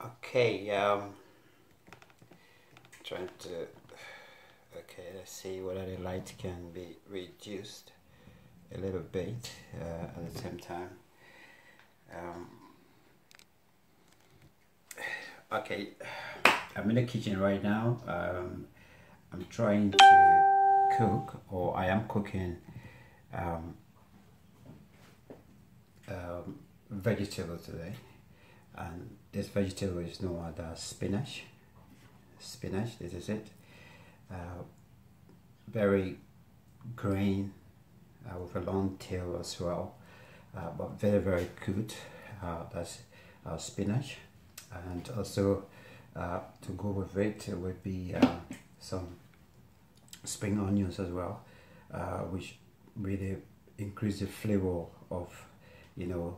Okay, trying to, okay, let's see whether the light can be reduced a little bit at the same time. Um, okay, I'm in the kitchen right now. I'm trying to cook, or I am cooking vegetable today, and this vegetable is known as spinach. This is it. Very green, with a long tail as well, but very good. That's spinach, and also to go with it would be some spring onions as well, which really increase the flavor of, you know,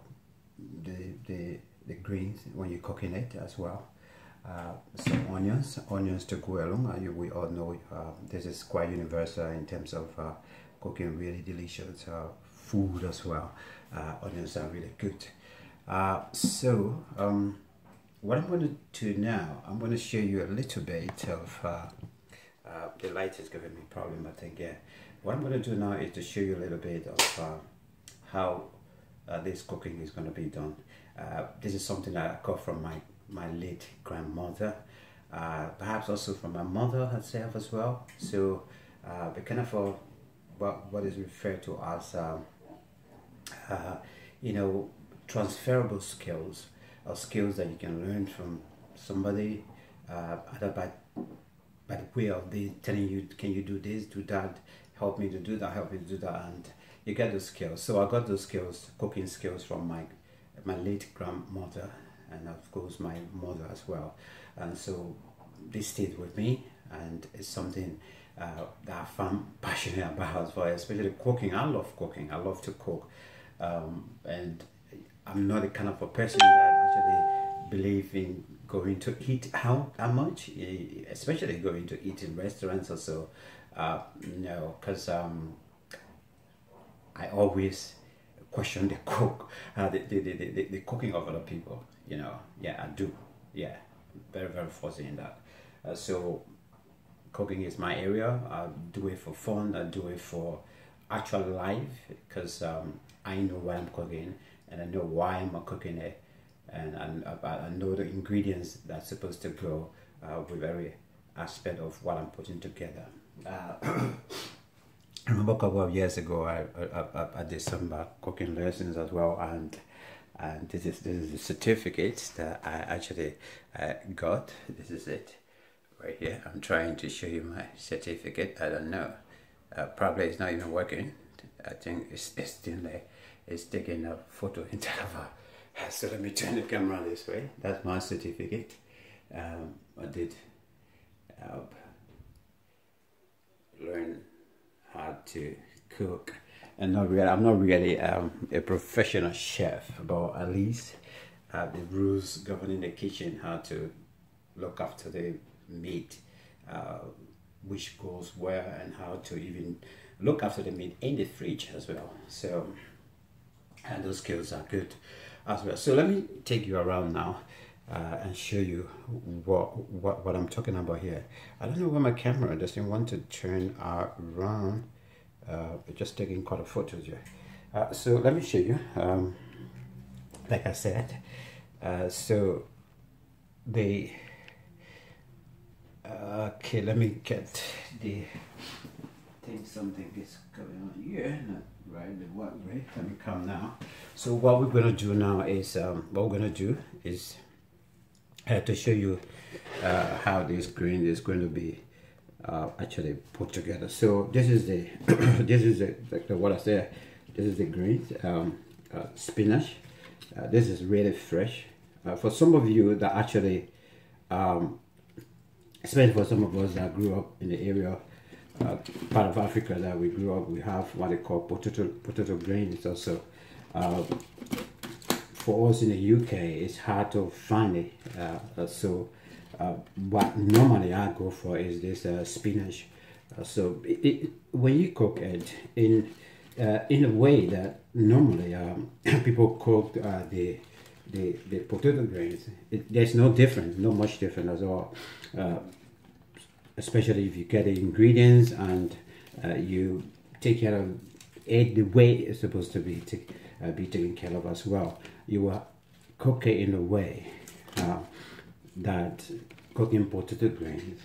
the greens when you're cooking it as well. Some onions to go along. We all know this is quite universal in terms of cooking really delicious food as well. Onions are really good. So what I'm going to do now, I'm going to show you a little bit of the light is giving me a problem, I think. Yeah, what I'm going to do now is to show you a little bit of how this cooking is going to be done. This is something that I got from my late grandmother, perhaps also from my mother herself as well. So the kind of what is referred to as you know, transferable skills, or skills that you can learn from somebody, either by the way of they telling you, can you do this, do that, help me to do that, help me to do that, and you get those skills. So I got those skills, cooking skills, from my late grandmother, and of course my mother as well. And so this stayed with me, and it's something that I found passionate about as well, especially cooking. I love cooking. I love to cook, and I'm not the kind of a person that actually believe in going to eat out that much, especially going to eat in restaurants or so. No, because I always question the cook, the cooking of other people. You know, yeah, I do. Yeah, very fussy in that. So cooking is my area. I do it for fun. I do it for actual life, because I know what I'm cooking, and I know why I'm cooking it, and I know the ingredients that's supposed to go with every aspect of what I'm putting together. I remember a couple of years ago, I did some cooking lessons as well, and this is the certificate that I actually got. This is it right here. I'm trying to show you my certificate. I don't know. Probably it's not even working. I think it's still there. It's taking a photo instead of a. So let me turn the camera this way. That's my certificate. I did learn how to cook, and I'm not really a professional chef, but at least the rules governing the kitchen, how to look after the meat, which goes where, and how to even look after the meat in the fridge as well. So, and those skills are good as well. So let me take you around now and show you what I'm talking about here. I don't know why my camera doesn't want to turn around. Just taking quite a photos here. So let me show you. Like I said, so the okay, let me get the thing. Something is going on here, not right the what way. Let me come now. So what we're gonna do now is to show you how this green is going to be actually put together. So this is the this is the what I said. This is the green spinach. This is really fresh. For some of you that actually, especially for some of us that grew up in the area, part of Africa that we grew up, we have what they call potato grains also. For us in the UK, it's hard to find it. So what normally I go for is this spinach. So when you cook it in a way that normally people cook the potato grains. There's no difference, not much different at all. Especially if you get the ingredients and you take care of it the way it's supposed to be taken care of as well. You will cook it in a way that cooking potato grains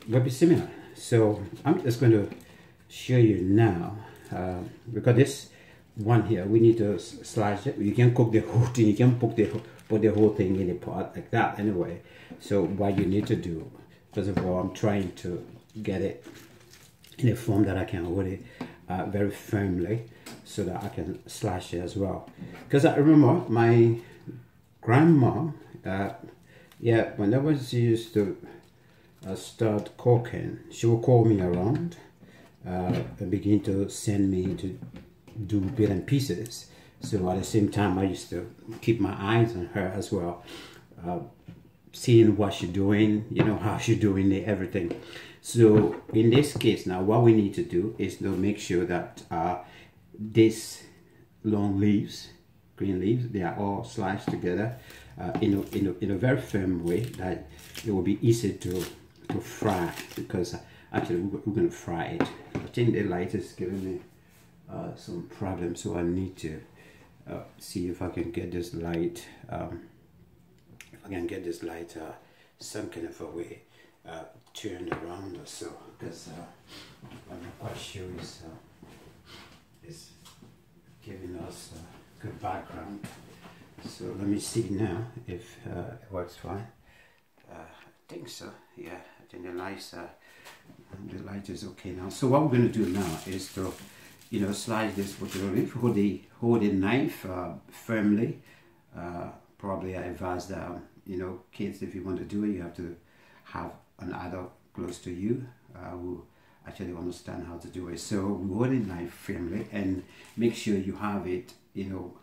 will be similar. So I'm just going to show you now, because this one here, we need to slice it. You can cook the whole thing, you can put the whole thing in a pot like that anyway. So what you need to do, first of all, I'm trying to get it in a form that I can hold it very firmly so that I can slice it as well. Because I remember my grandma, yeah, whenever she used to start cooking, she would call me around and begin to send me to do bits and pieces. So at the same time, I used to keep my eyes on her as well, seeing what she's doing, you know, how she's doing it, everything. So in this case now, what we need to do is to make sure that these long leaves, green leaves, they are all sliced together in a very firm way that it will be easy to fry, because actually we're going to fry it. I think the light is giving me some problems, so I need to see if I can get this light some kind of a way turned around or so, because I'm not quite sure it's giving us a good background. So let me see now if it works fine. I think so, yeah. I think the light is okay now. So what we're going to do now is to, you know, slice this potato leaf, hold the knife firmly. Probably I advise that, you know, kids, if you want to do it, you have to have an adult close to you who actually understand how to do it. So we hold the knife firmly and make sure you have it, you know,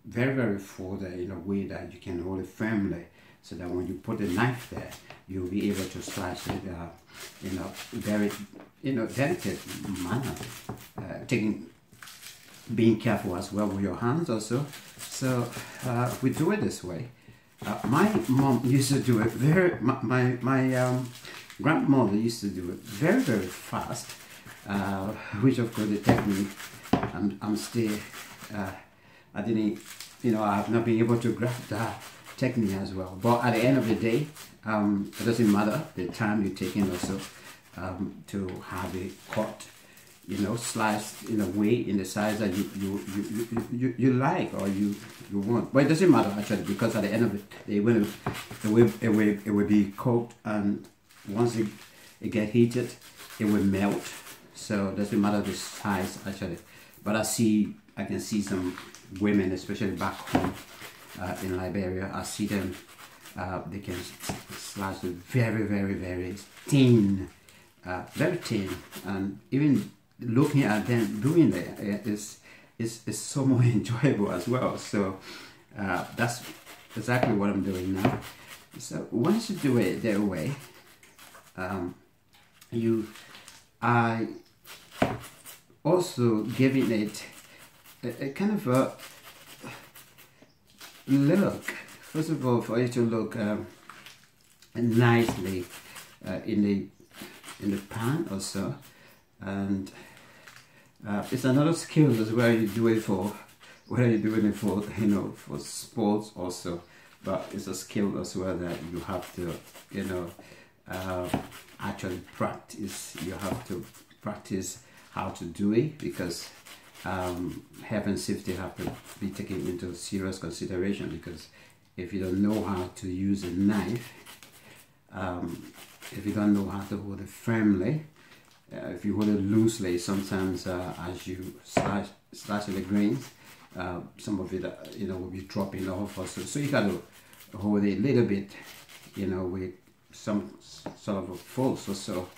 very, very folded in a way that you can hold it firmly, so that when you put the knife there, you'll be able to slice it in a very, you know, delicate manner, being careful as well with your hands also. So we do it this way. My mom used to do it my grandmother used to do it very, very fast, which of course the technique I'm still I didn't, you know, I have not been able to grasp that technique as well. But at the end of the day, it doesn't matter the time you take in also to have it cut, you know, sliced in a way, in the size that you like or you want. But it doesn't matter actually, because at the end of it, it will be cooked, and once it get heated, it will melt. So it doesn't matter the size actually. But I can see some women, especially back home in Liberia, I see them, they can slice it very, very, very thin, and even looking at them doing it is so more enjoyable as well. So that's exactly what I'm doing now. So once you do it that way, I also giving it a kind of a look. First of all, for it to look nicely in the pan also, and it's another skill as well. You do it for whether you're doing it for, you know, for sports also, but it's a skill as well that you have to, you know, actually practice. You have to practice how to do it, because health and safety have to be taken into serious consideration. Because if you don't know how to use a knife, if you don't know how to hold it firmly, if you hold it loosely, sometimes as you slice the grains, some of it, you know, will be dropping off also. So you got to hold it a little bit, you know, with some sort of a force or so.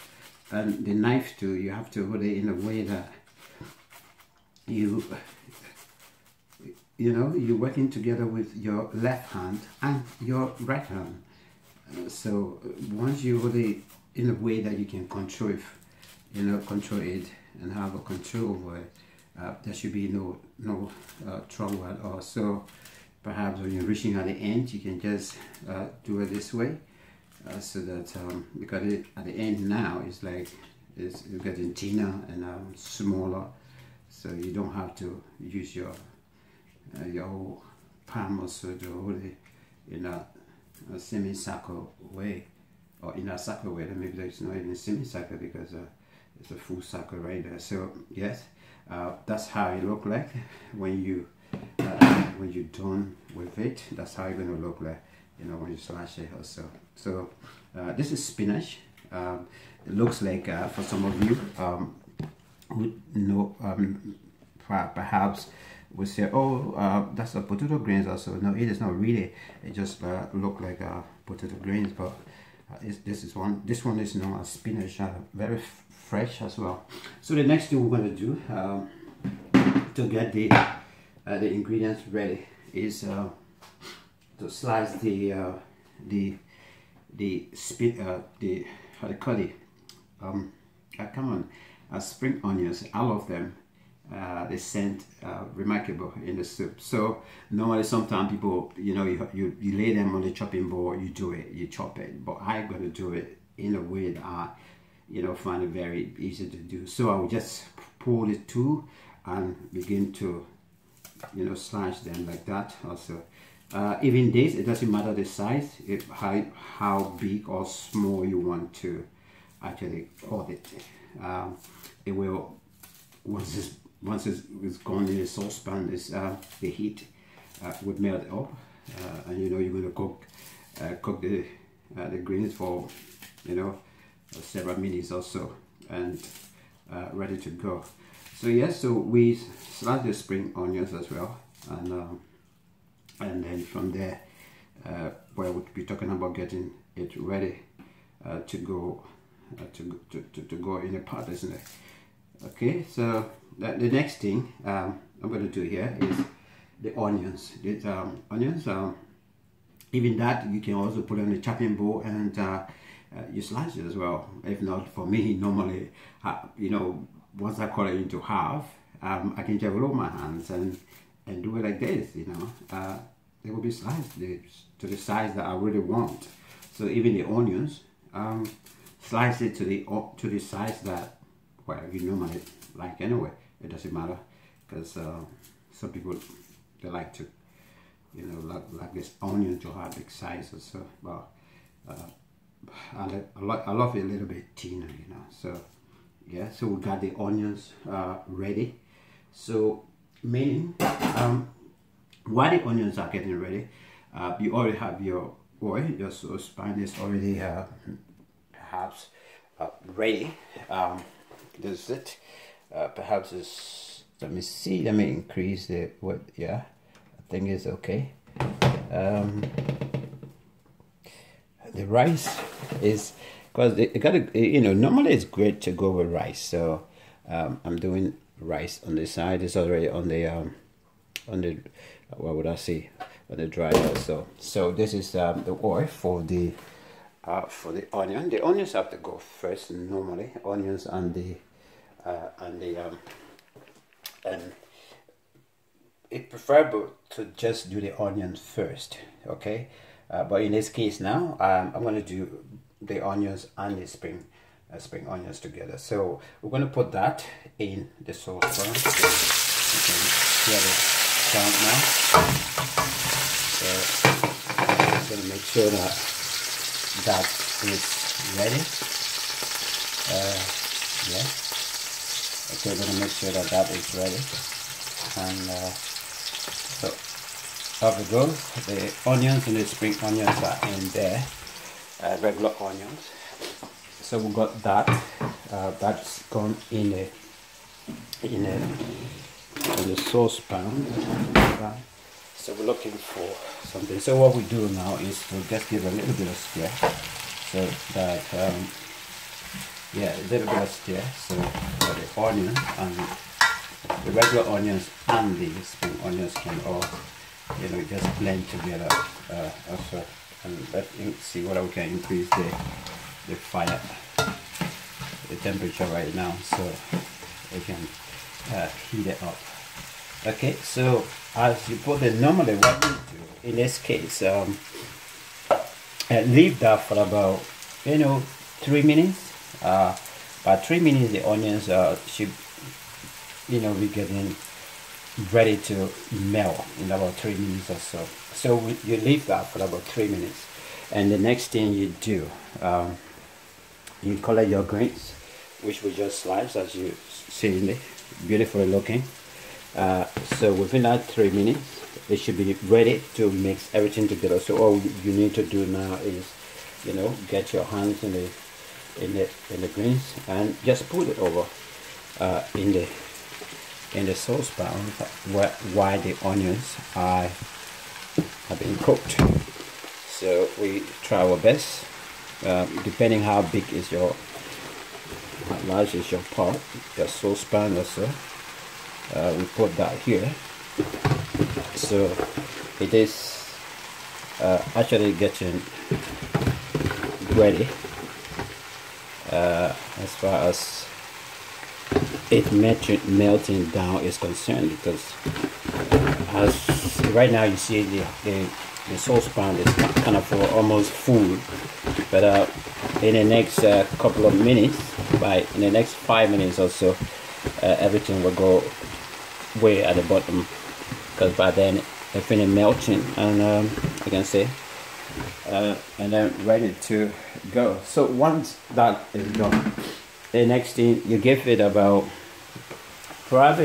And the knife too, you have to hold it in a way that you know, you're working together with your left hand and your right hand. So once you hold it in a way that you can control it, you know, control it and have a control over it, there should be no trouble at all. So perhaps when you're reaching at the end, you can just do it this way, so that because at the end now it's like it's getting thinner and smaller, so you don't have to use your whole palm muscle to hold it in a semicircle way, or in a circle way. Maybe it's not even semicircle because it's a full circle right there. So yes, that's how it look like when you're done with it. That's how it's gonna look like, you know, when you slash it also. So this is spinach. It looks like for some of you who know, perhaps would say, oh, that's a potato grains also. No, it is not really. It just look like potato grains, but this one is known as spinach, very fresh as well. So the next thing we're going to do to get the ingredients ready is to slice the how do you call it? Spring onions. All of them. They scent remarkable in the soup. So normally sometimes people, you know, you lay them on the chopping board, you chop it, but I'm going to do it in a way that I, you know, find it very easy to do. So I will just pull the two and begin to, you know, slice them like that also. Even this, it doesn't matter the size, how big or small you want to actually cut it. It will, once it's gone in the saucepan, the heat would melt up, and you know you're going to cook the greens for, you know, several minutes or so, and ready to go. So yes, so we slice the spring onions as well, and then from there, where we'll be talking about getting it ready to go in a pot, isn't it? Okay, so the next thing I'm going to do here is the onions. These onions, even that you can also put on the chopping board and you slice it as well. If not, for me, normally, you know, once I cut it into half, I can just roll my hands and do it like this. You know, they will be sliced to the size that I really want. So even the onions, slice it to the size that, well, you normally like anyway. It doesn't matter, because some people, they like to, you know, like this onion to have big size or so. But I love it a little bit thinner, you know. So yeah, so we got the onions ready. So meaning, while the onions are getting ready, you already have your oil. Your saucepan is already perhaps ready. This is it. Perhaps it's, let me see, let me increase the what, yeah, I think it's okay. The rice is, because it got, you know, normally it's great to go with rice, so I'm doing rice on the side. It's already on the what would I say, on the dry also. So this is the oil for the onion. The onions have to go first normally. Onions and it's preferable to just do the onions first, okay? But in this case now, I'm going to do the onions and the spring onions together. So we're going to put that in the saucepan. You can hear the sound now. So I'm just going to make sure that is ready. Yeah. Okay, we're going to make sure that is ready. And so off we go. The onions and the spring onions are in there, regular onions. So we got that. That's gone in the saucepan. So we're looking for something. So what we do now is to just give a little bit of stir, so that yeah, a little bit of stir, so that the onion and the regular onions and the spring onions can all, you know, just blend together also. And let's see whether we can increase the fire, the temperature right now, so we can heat it up. Okay, so as you put it, normally what you do in this case, leave that for about 3 minutes. By 3 minutes, the onions should be getting ready to melt in about 3 minutes or so. So you leave that for about 3 minutes, and the next thing you do, you collect your greens, which we just sliced as you see in there, beautifully looking. So within that 3 minutes, it should be ready to mix everything together. So all you need to do now is, get your hands in the greens and just put it over in the saucepan while the onions have been cooked. So we try our best, depending how large is your pot, your saucepan or so. We put that here, so it is actually getting ready as far as it melting down is concerned, because as right now you see the saucepan is kind of almost full, but in the next couple of minutes, in the next 5 minutes or so, everything will go way at the bottom, because by then it finished melting, and you can see, and then ready to go. So once that is done, the next thing, you give it about 5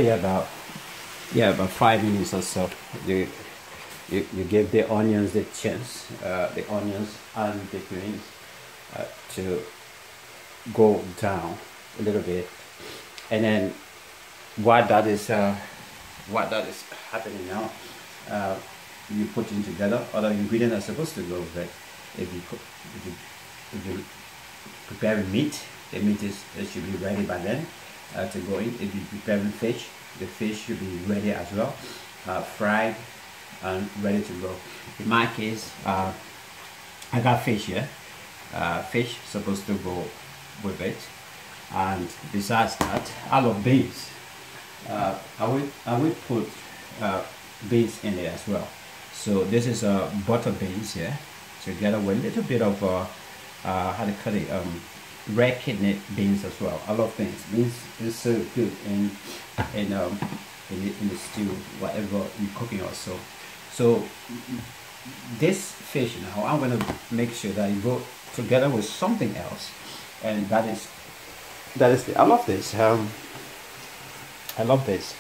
minutes or so. You give the onions the chance, the onions and the greens to go down a little bit, and then what that is happening now, you put in together other ingredients are supposed to go with it. If you prepare meat, the meat it should be ready by then to go in. If you prepare fish, the fish should be ready as well, fried and ready to go. In my case, I got fish here. Fish supposed to go with it, and besides that, I love beans. I will put beans in there as well. So this is butter beans here, together with a little bit of how do you call it, red kidney beans as well. I love beans. Beans is so good in the stew, whatever you're cooking also. So this fish now, I'm gonna make sure that it go together with something else, and that is I love this. I love this.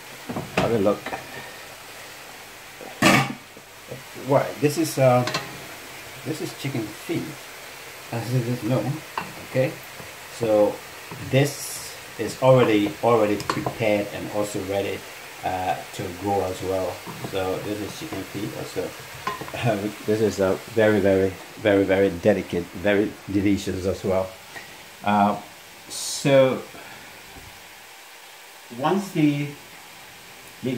Have a look. What this is chicken feet, as it is known. Okay, so this is already prepared and also ready to go as well. So this is chicken feet also. This is a very delicate, very delicious as well. So once the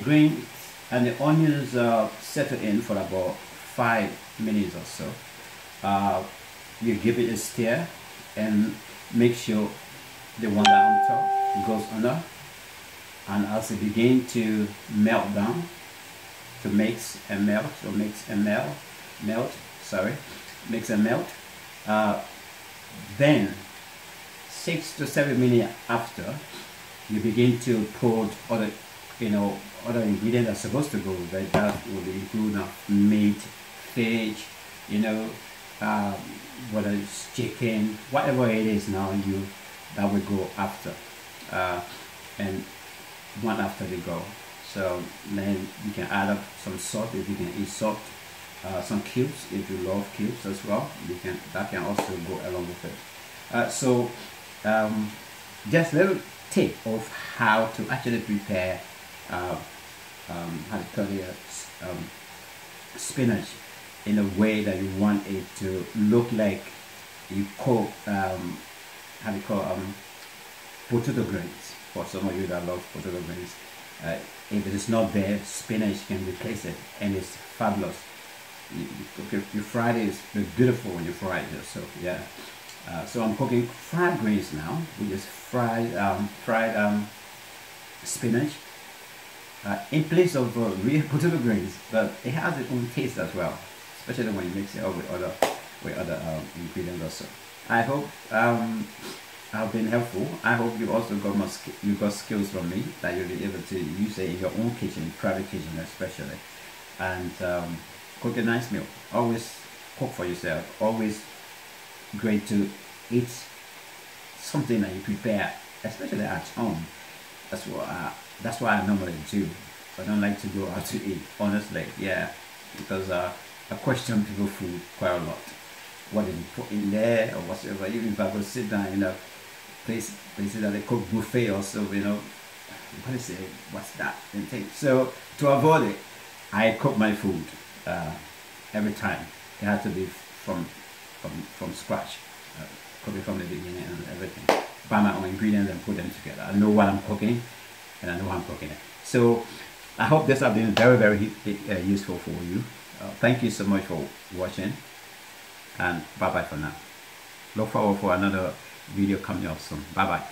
greens and the onions settle in for about 5 minutes or so, you give it a stir and make sure the one that on top goes under, and as it begins to melt down, to mix and melt, then 6 to 7 minutes after, you begin to put other ingredients that are supposed to go with it. That will include meat, fish, whether it's chicken, whatever it is now, that will go after, and one after they go. So then you can add up some salt if you can eat salt, some cubes if you love cubes as well. That can also go along with it. So just a little tip of how to actually prepare spinach in a way that you want it to look like you cook potato grains. For some of you that love potato grains, if it is not there, spinach can replace it, and it's fabulous. You fry it, it's beautiful when you fry it. So yeah, so I'm cooking fried greens now, which is fried spinach. in place of real potato grains, but it has its own taste as well, especially when you mix it up with other ingredients also. I hope I've been helpful. I hope you also got skills from me that you'll be able to use it in your own kitchen, private kitchen especially, and cook a nice meal. Always cook for yourself. Always great to eat something that you prepare, especially at home. That's what I normally do. I don't like to go out to eat, honestly. Yeah, because I question people food quite a lot. What did you put in there or whatever? Even if I go sit down in a places that they cook buffet or so, what is it? What's that? And things. So to avoid it, I cook my food every time. It has to be from scratch. Cook it from the beginning and everything. Buy my own ingredients and put them together. I know what I'm cooking, and I know how I'm cooking it. So I hope this has been very, very useful for you. Thank you so much for watching, and bye bye for now. Look forward for another video coming up soon. Bye bye.